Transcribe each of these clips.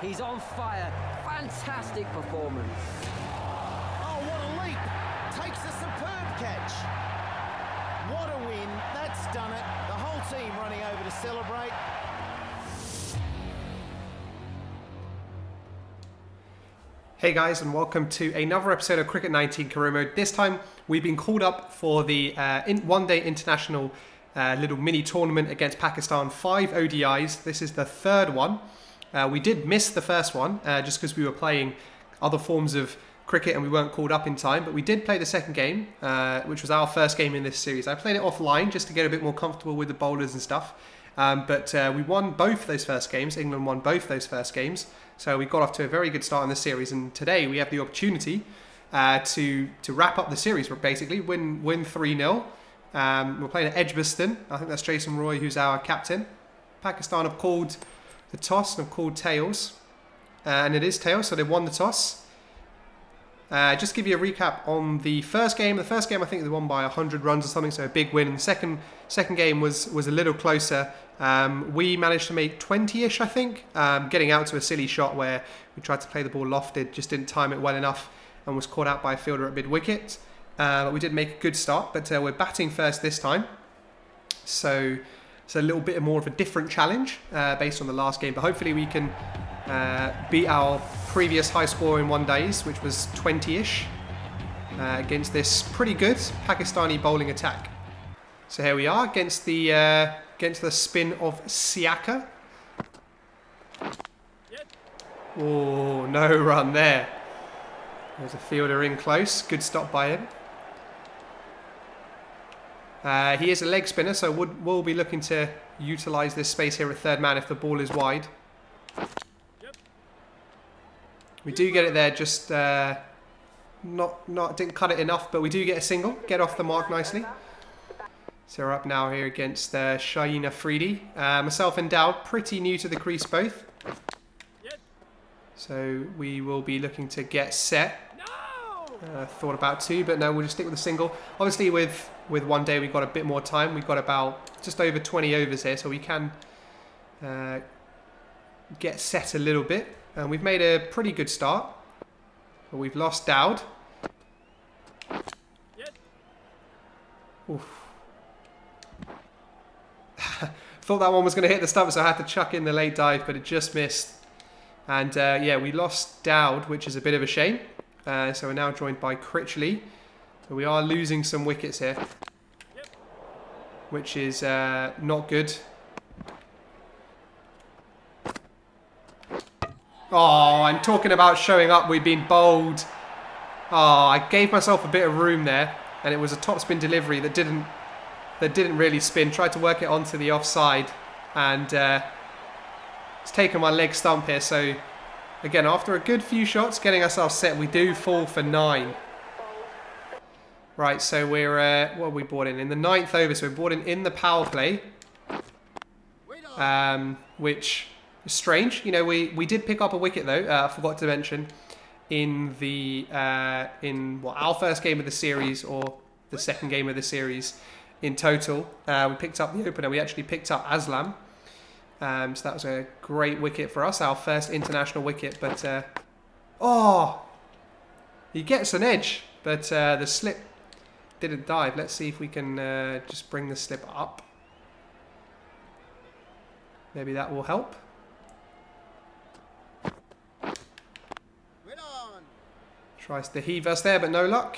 He's on fire. Fantastic performance. Oh, what a leap. Takes a superb catch. What a win. That's done it. The whole team running over to celebrate. Hey guys, and welcome to another episode of Cricket 19 Career Mode. This time we've been called up for the one-day international little mini tournament against Pakistan. 5 ODIs. This is the third one. We did miss the first one just because we were playing other forms of cricket and we weren't called up in time. But we did play the second game, which was our first game in this series. I played it offline just to get a bit more comfortable with the bowlers and stuff. But we won both those first games. England won both those first games. So we got off to a very good start in the series. And today we have the opportunity to wrap up the series. We're basically win 3-0. We're playing at Edgbaston. I think that's Jason Roy, who's our captain. Pakistan have called the toss and have called tails. And it is tails, so they won the toss. Just to give you a recap on the first game. The first game, I think they won by 100 runs or something, so a big win. And the second game was a little closer. We managed to make 20-ish, I think, getting out to a silly shot where we tried to play the ball lofted, just didn't time it well enough and was caught out by a fielder at mid-wicket. But we did make a good start, but we're batting first this time. So it's a little bit more of a different challenge based on the last game, but hopefully we can beat our previous high score in 1 day, which was 20-ish, against this pretty good Pakistani bowling attack. So here we are against the spin of Siaka. Oh, no run there. There's a fielder in close. Good stop by him. He is a leg spinner, so we'll be looking to utilise this space here at third man if the ball is wide. We do get it there, just didn't cut it enough, but we do get a single, get off the mark nicely. So we're up now here against Shaheen Afridi. Myself and Dowd, pretty new to the crease both. So we will be looking to get set. Thought about 2, but no, we'll just stick with a single. Obviously with 1 day we've got a bit more time. We've got about just over 20 overs here, so we can get set a little bit. And we've made a pretty good start, but we've lost Dowd. Oof. Thought that one was going to hit the stump, so I had to chuck in the late dive, but it just missed. And yeah, we lost Dowd, which is a bit of a shame. So we're now joined by Critchley. So we are losing some wickets here, which is not good. Oh, I'm talking about showing up. We've been bowled. Oh, I gave myself a bit of room there, and it was a topspin delivery that didn't really spin. Tried to work it onto the offside, and it's taken my leg stump here. So again, after a good few shots, getting ourselves set, we do fall for 9. Right, so we're what have we brought in the 9th over? So we brought in the power play, which is strange. You know, we did pick up a wicket though. I forgot to mention in the our first game of the series, or the second game of the series in total. We picked up the opener. We actually picked up Aslam. So that was a great wicket for us, our first international wicket. But he gets an edge, but the slip didn't dive. Let's see if we can just bring the slip up. Maybe that will help. Tries to heave us there, but no luck.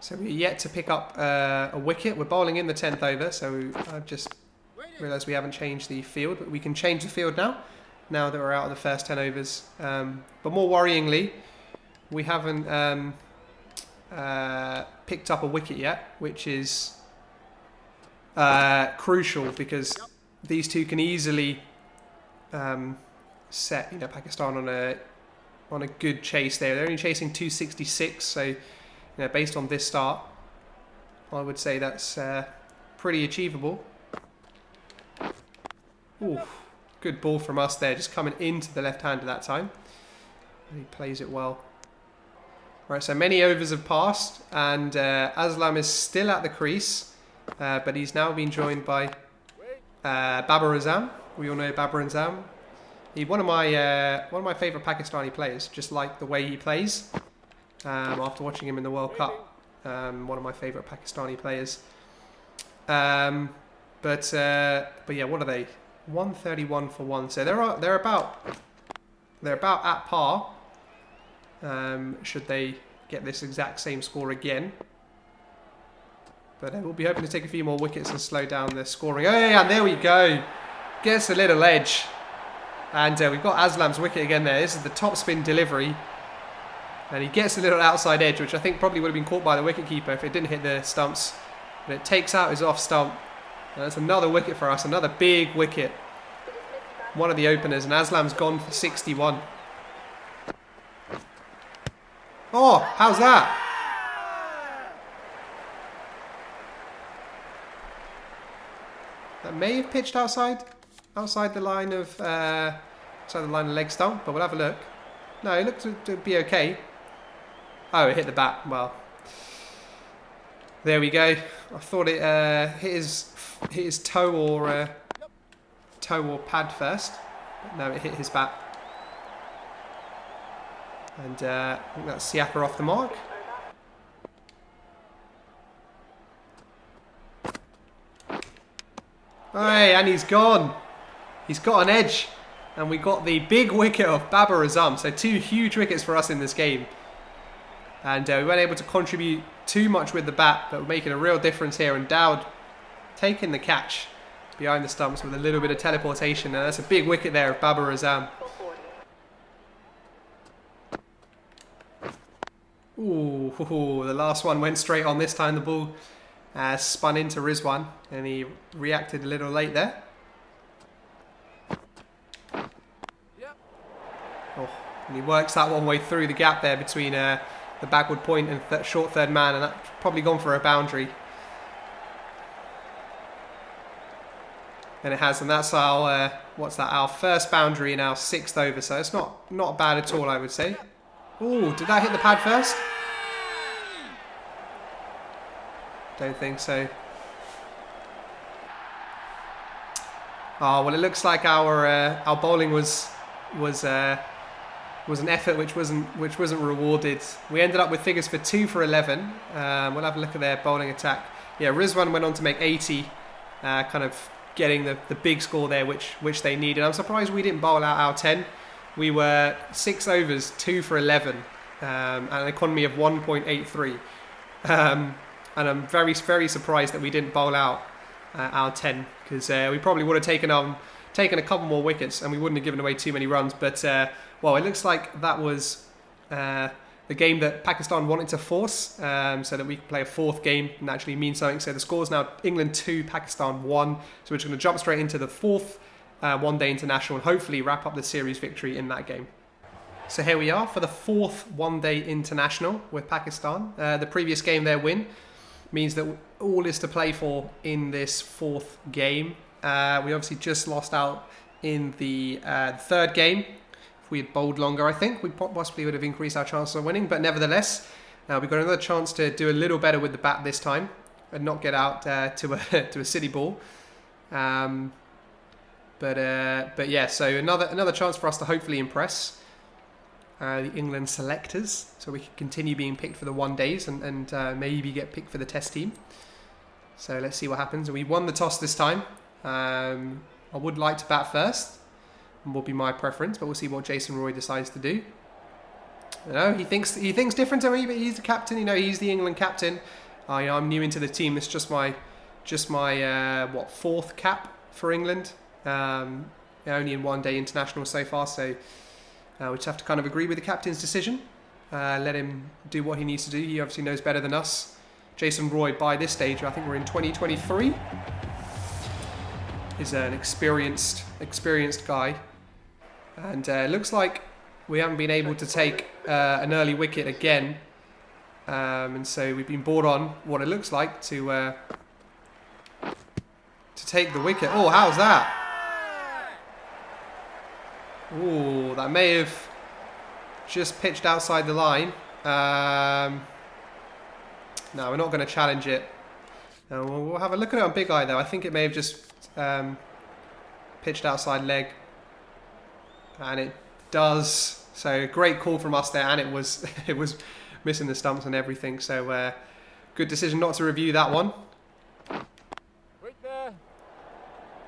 So we're yet to pick up a wicket. We're bowling in the 10th over, so I've just realised we haven't changed the field, but we can change the field now that we're out of the first 10 overs. But more worryingly, we haven't picked up a wicket yet, which is crucial because these two can easily set Pakistan on a good chase there. They're only chasing 266, so based on this start, I would say that's pretty achievable. Ooh, good ball from us there, just coming into the left-hander that time. And he plays it well. Right, so many overs have passed, and Aslam is still at the crease, but he's now been joined by Babar Azam. We all know Babar Azam. He's one of my favourite Pakistani players. Just like the way he plays. After watching him in the World Cup, one of my favourite Pakistani players. But yeah, what are they? 131 for one. So they're about at par. Should they get this exact same score again? But we'll be hoping to take a few more wickets and slow down the scoring. Oh yeah, and there we go. Gets a little edge. And we've got Aslam's wicket again there. This is the top spin delivery. And he gets a little outside edge, which I think probably would have been caught by the wicketkeeper if it didn't hit the stumps. But it takes out his off stump. And that's another wicket for us. Another big wicket. One of the openers. And Aslam's gone for 61. Oh, how's that? That may have pitched outside the line of leg stump, but we'll have a look. No, it looked to be okay. Oh, it hit the bat. Well, there we go. I thought it hit his toe or pad first, but no, it hit his bat. And I think that's Siaka off the mark. Hey, and he's gone. He's got an edge. And we got the big wicket of Babar Azam. So 2 huge wickets for us in this game. And we weren't able to contribute too much with the bat, but we're making a real difference here. And Dowd taking the catch behind the stumps with a little bit of teleportation. And that's a big wicket there of Babar Azam. Ooh, the last one went straight on. This time the ball spun into Rizwan, and he reacted a little late there. Oh, and he works that one way through the gap there between the backward point and short third man, and that's probably gone for a boundary. And it has, and that's our our first boundary in our 6th over. So it's not bad at all, I would say. Oh, did that hit the pad first? Don't think so. Oh well, it looks like our bowling was an effort which wasn't rewarded. We ended up with figures for 2 for 11. We'll have a look at their bowling attack. Yeah, Rizwan went on to make 80, kind of getting the big score there, which they needed. I'm surprised we didn't bowl out our 10. We were 6 overs, 2 for 11, and an economy of 1.83. And I'm very, very surprised that we didn't bowl out our 10, because we probably would have taken a couple more wickets and we wouldn't have given away too many runs. But well, it looks like that was the game that Pakistan wanted to force, so that we can play a 4th game and actually mean something. So the score is now England 2, Pakistan 1. So we're just going to jump straight into the 4th one-day international and hopefully wrap up the series victory in that game. So here we are for the 4th one-day international with Pakistan. The previous game, their win, means that all is to play for in this 4th game. We obviously just lost out in the 3rd game. If we had bowled longer, I think we possibly would have increased our chances of winning. But nevertheless, we've got another chance to do a little better with the bat this time and not get out to a city ball. But yeah, so another chance for us to hopefully impress the England selectors, so we can continue being picked for the one days and maybe get picked for the test team. So let's see what happens. And we won the toss this time. I would like to bat first, and will be my preference, but we'll see what Jason Roy decides to do. You know, he thinks different to me, but he's the captain. You know, he's the England captain. I'm new into the team. It's just my 4th cap for England. Only in one-day international so far, so we just have to kind of agree with the captain's decision. Let him do what he needs to do. He obviously knows better than us. Jason Roy, by this stage, I think we're in 2023, is an experienced guy, and it looks like we haven't been able to take an early wicket again, and so we've been brought on what it looks like to take the wicket. Oh, how's that? Ooh, that may have just pitched outside the line. No, we're not going to challenge it. No, we'll have a look at it on Big Eye though. I think it may have just pitched outside leg. And it does. So great call from us there, and it was it was missing the stumps and everything. So good decision not to review that one.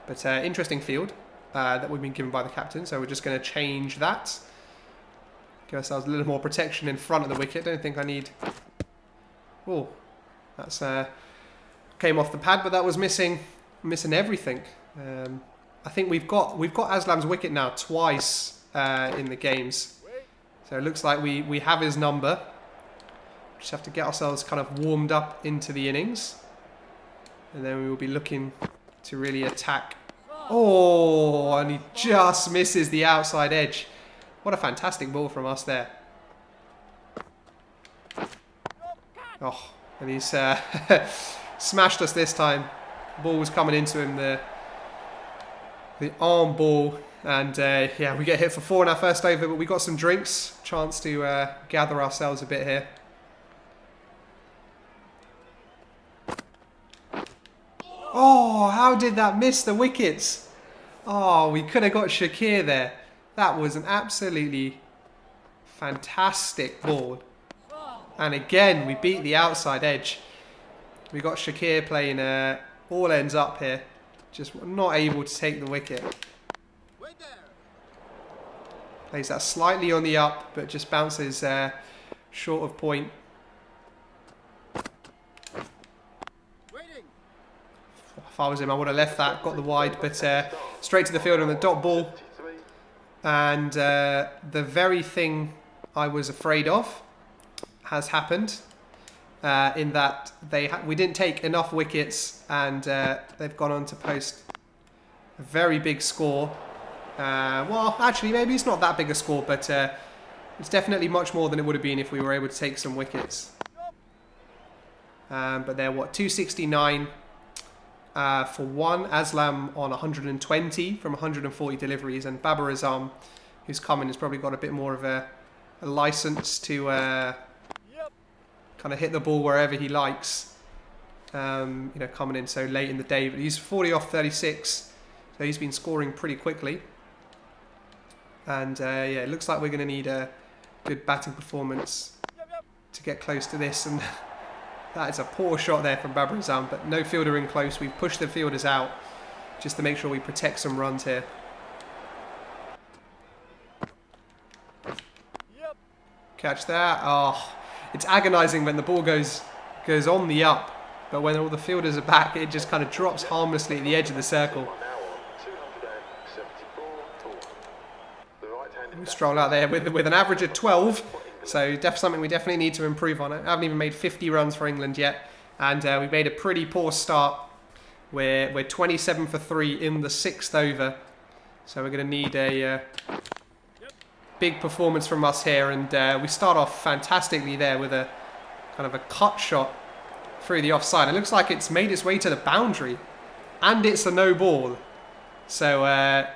But interesting field that we've been given by the captain. So we're just going to change that. Give ourselves a little more protection in front of the wicket. Don't think I need. Oh, that's came off the pad, but that was missing everything. I think we've got Aslam's wicket now twice in the games. So it looks like we have his number. Just have to get ourselves kind of warmed up into the innings. And then we will be looking to really attack. Oh, and he just misses the outside edge. What a fantastic ball from us there. Oh, and he's smashed us this time. The ball was coming into him, the arm ball. And yeah, we get hit for 4 in our first over, but we got some drinks. Chance to gather ourselves a bit here. Oh, how did that miss the wickets? Oh, we could have got Shakir there. That was an absolutely fantastic ball. And again, we beat the outside edge. We got Shakir playing all ends up here. Just not able to take the wicket. Plays that slightly on the up, but just bounces short of point. If I was him, I would have left that, got the wide, but straight to the field on the dot ball. And the very thing I was afraid of has happened. In that we didn't take enough wickets, and they've gone on to post a very big score. Well, actually, maybe it's not that big a score, but it's definitely much more than it would have been if we were able to take some wickets. But they're, what, 269 for 1. Aslam on 120 from 140 deliveries, and Babar Azam, who's coming, has probably got a bit more of a license to kind of hit the ball wherever he likes. You know, coming in so late in the day, but he's 40 off 36, so he's been scoring pretty quickly. And yeah, it looks like we're going to need a good batting performance to get close to this. And that is a poor shot there from Babar Azam, but no fielder in close. We've pushed the fielders out just to make sure we protect some runs here. Catch that. Oh, it's agonising when the ball goes on the up, but when all the fielders are back, it just kind of drops harmlessly at the edge of the circle. We stroll out there with an average of 12, so something we definitely need to improve on. I haven't even made 50 runs for England yet, and we made a pretty poor start. We're 27 for 3 in the 6th over, so we're going to need a big performance from us here. And we start off fantastically there with a kind of a cut shot through the offside. It looks like it's made its way to the boundary, and it's a no ball. So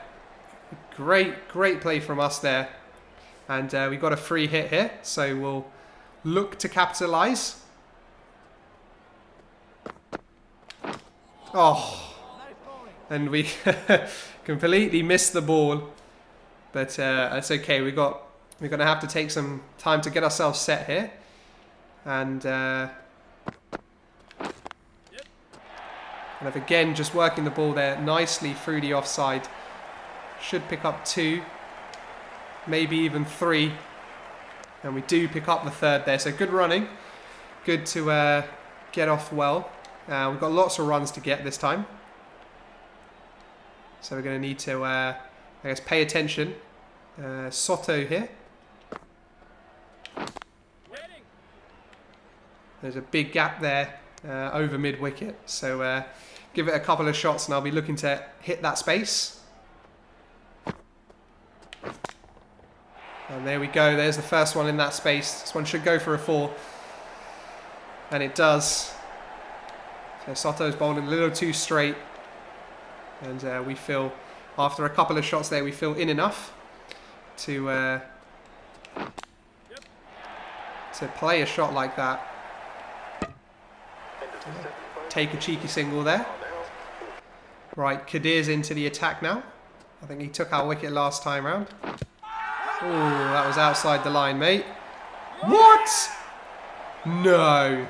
great play from us there. And we got a free hit here, so we'll look to capitalise. Oh, and we completely missed the ball, but it's okay. We're going to have to take some time to get ourselves set here, and kind of again just working the ball there nicely through the offside. Should pick up 2. Maybe even 3, and we do pick up the 3rd there, so good running, good to get off well. We've got lots of runs to get this time, so we're going to need to I guess pay attention. Soto here, there's a big gap there over mid wicket, so give it a couple of shots and I'll be looking to hit that space. And there we go, there's the first one in that space. This one should go for a 4. And it does. So Soto's bowling a little too straight. And we feel, after a couple of shots there, we feel in enough to play a shot like that. Take a cheeky single there. Right, Kadir's into the attack now. I think he took our wicket last time round. Oh, that was outside the line, mate. What? No.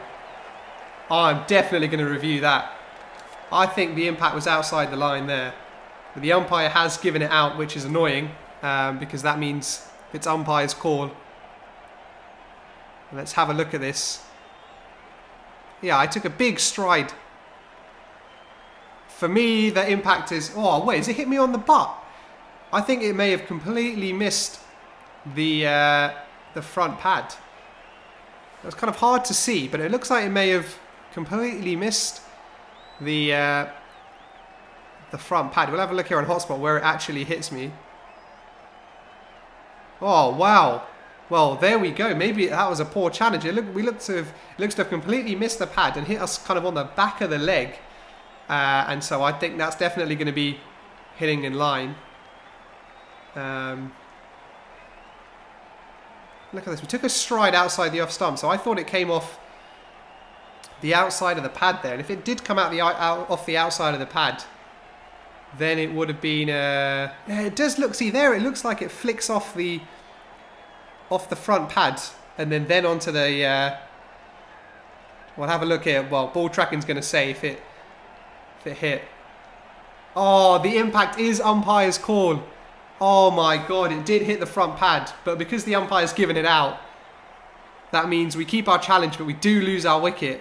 I'm definitely going to review that. I think the impact was outside the line there. But the umpire has given it out, which is annoying, because that means it's umpire's call. Let's have a look at this. Yeah, I took a big stride. For me, the impact is... Oh, wait, has it hit me on the butt? I think it may have completely missed the front pad. It's kind of hard to see, but it looks like it may have completely missed the front pad. We'll have a look here on hotspot where it actually hits me. Oh, wow. Well, there we go. Maybe that was a poor challenge. It looks to have completely missed the pad and hit us kind of on the back of the leg. And so I think that's definitely going to be hitting in line. Look at this. We took a stride outside the off stump, so I thought it came off the outside of the pad there. And if it did come out off the outside of the pad, then it would have been... yeah, it does look... See there, it looks like it flicks off the front pad and then onto the... we'll have a look here. Well, ball tracking's going to say if it hit. Oh, the impact is umpire's call. Oh my god, it did hit the front pad, but because the umpire's given it out, that means we keep our challenge, but we do lose our wicket,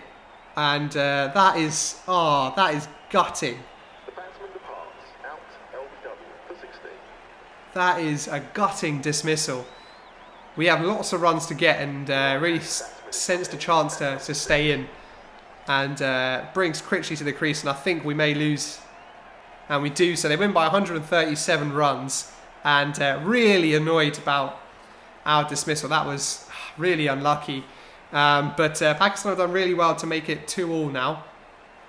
and that is gutting. The batsman departs, out LBW for 16. That is a gutting dismissal. We have lots of runs to get, and really sensed a chance to stay in, and brings Critchley to the crease, and I think we may lose, and we do. So they win by 137 runs. And really annoyed about our dismissal. That was really unlucky. But Pakistan have done really well to make it 2-2 now.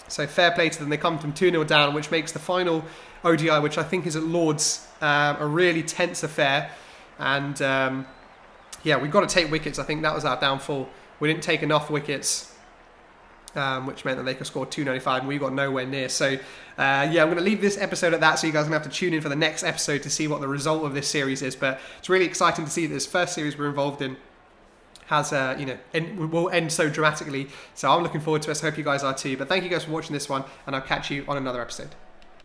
So fair play to them. They come from 2-0 down, which makes the final ODI, which I think is at Lord's, a really tense affair. And yeah, we've got to take wickets. I think that was our downfall. We didn't take enough wickets, which meant that they could score 295 and we got nowhere near. So yeah, I'm going to leave this episode at that, so you guys are going to have to tune in for the next episode to see what the result of this series is. But it's really exciting to see that this first series we're involved in has, will end so dramatically. So I'm looking forward to it. So I hope you guys are too. But thank you guys for watching this one, and I'll catch you on another episode.